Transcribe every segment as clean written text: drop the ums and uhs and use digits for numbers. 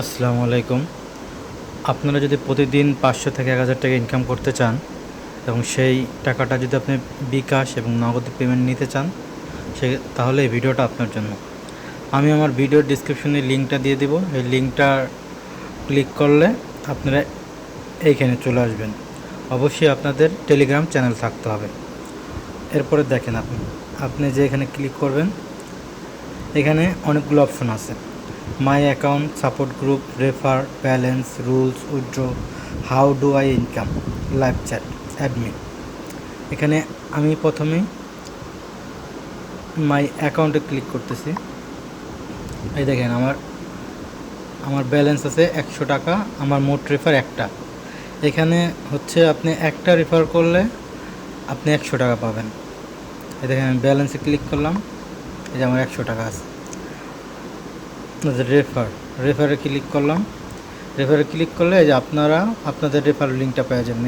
আসসালামু আলাইকুম। আপনারা যদি প্রতিদিন 500 থেকে 1000 টাকা ইনকাম করতে চান এবং সেই টাকাটা যদি আপনি বিকাশ এবং নগদে পেমেন্ট নিতে চান তাহলে এই ভিডিওটা আপনার জন্য। আমি আমার ভিডিওর ডিসক্রিপশনে লিঙ্কটা দিয়ে দেব। এই লিঙ্কটা ক্লিক করলে আপনারা এইখানে চলে আসবেন। অবশ্যই আপনাদের টেলিগ্রাম চ্যানেল থাকতে হবে। এরপরে দেখেন আপনি যে এখানে ক্লিক করবেন, এখানে অনেকগুলো অপশন আছে। My account, support group, refer, balance, rules, withdraw, how do I income, live chat, admin. এখানে আমি প্রথমেই মাই অ্যাকাউন্টে ক্লিক করতেছি। এই দেখেন আমার ব্যালেন্স আছে 100 টাকা, আমার মোট রেফার একটা। এখানে হচ্ছে আপনি একটা রেফার করলে আপনি 100 টাকা পাবেন। এই দেখেন আমি ব্যালেন্সে ক্লিক করলাম, এই যে আমার 100 টাকা আছে। রেফারে ক্লিক করলাম। রেফারে ক্লিক করলে এই যে আপনারা আপনাদের রেফার লিঙ্কটা পেয়ে যাবেন।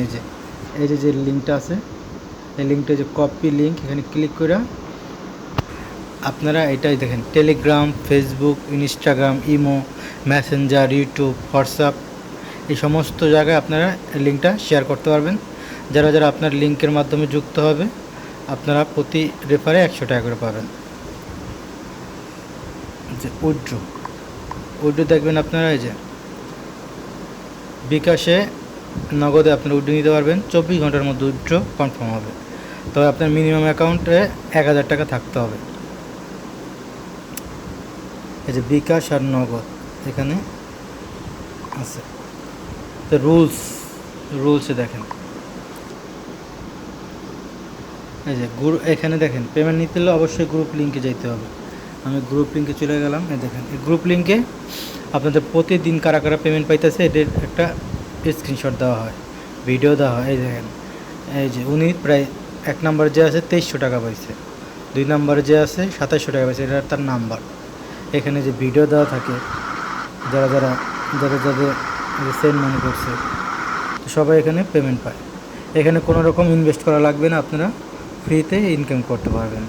এই যে লিঙ্কটা আছে, এই লিঙ্কটা যে কপি লিঙ্ক, এখানে ক্লিক করে আপনারা এটাই দেখেন Telegram, Facebook, Instagram, imo, Messenger, YouTube, WhatsApp, এই সমস্ত জায়গায় আপনারা লিঙ্কটা শেয়ার করতে পারবেন। যারা যারা আপনার লিঙ্কের মাধ্যমে যুক্ত হবে আপনারা প্রতি রেফারে 100 টাকা করে পাবেন। যে উইথড্র দেখবেন আপনারা, এই যে বিকাশে নগদে আপনারা উইথড্র নিতে পারবেন। 24 ঘন্টার মধ্যে উইথড্র কনফার্ম হবে। তবে আপনার মিনিমাম অ্যাকাউন্টে 1000 টাকা থাকতে হবে। এই যে বিকাশ আর নগদ এখানে আছে। তো রুলসে দেখেন, এই যে এখানে দেখেন পেমেন্ট নিতে হলে অবশ্যই গ্রুপ লিঙ্কে যেতে হবে। আমি গ্রুপ লিঙ্কে চলে গেলাম। এই দেখেন এই গ্রুপ লিঙ্কে আপনাদের প্রতিদিন কারা কারা পেমেন্ট পাইতেছে এদের একটা স্ক্রিনশট দেওয়া হয়, ভিডিও দেওয়া হয়। এই দেখেন এই যে উনি প্রায় 1 নম্বরে যে আছে 2300 টাকা পাইছে, 2 নম্বরে যে আছে 2700 টাকা পাইছে, এটা তার নাম্বার। এখানে যে ভিডিও দেওয়া থাকে যারা যারা যাদের যাদের সেন্ড মানি করছে, তো সবাই এখানে পেমেন্ট পায়। এখানে কোনো রকম ইনভেস্ট করা লাগবে না, আপনারা ফ্রিতে ইনকাম করতে পারবেন।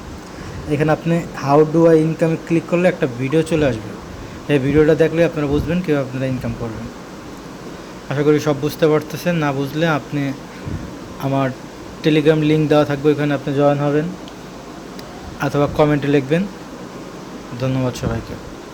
এখানে আপনি হাউ ডু আই ইনকামে ক্লিক করলে একটা ভিডিও চলে আসবে। এই ভিডিওটা দেখলে আপনারা বুঝবেন কীভাবে আপনারা ইনকাম করবেন। আশা করি সব বুঝতে পারতেছেন। না বুঝলে আপনি আমার টেলিগ্রাম লিঙ্ক দেওয়া থাকবে, ওখানে আপনি জয়েন হবেন অথবা কমেন্টে লিখবেন। ধন্যবাদ সবাইকে।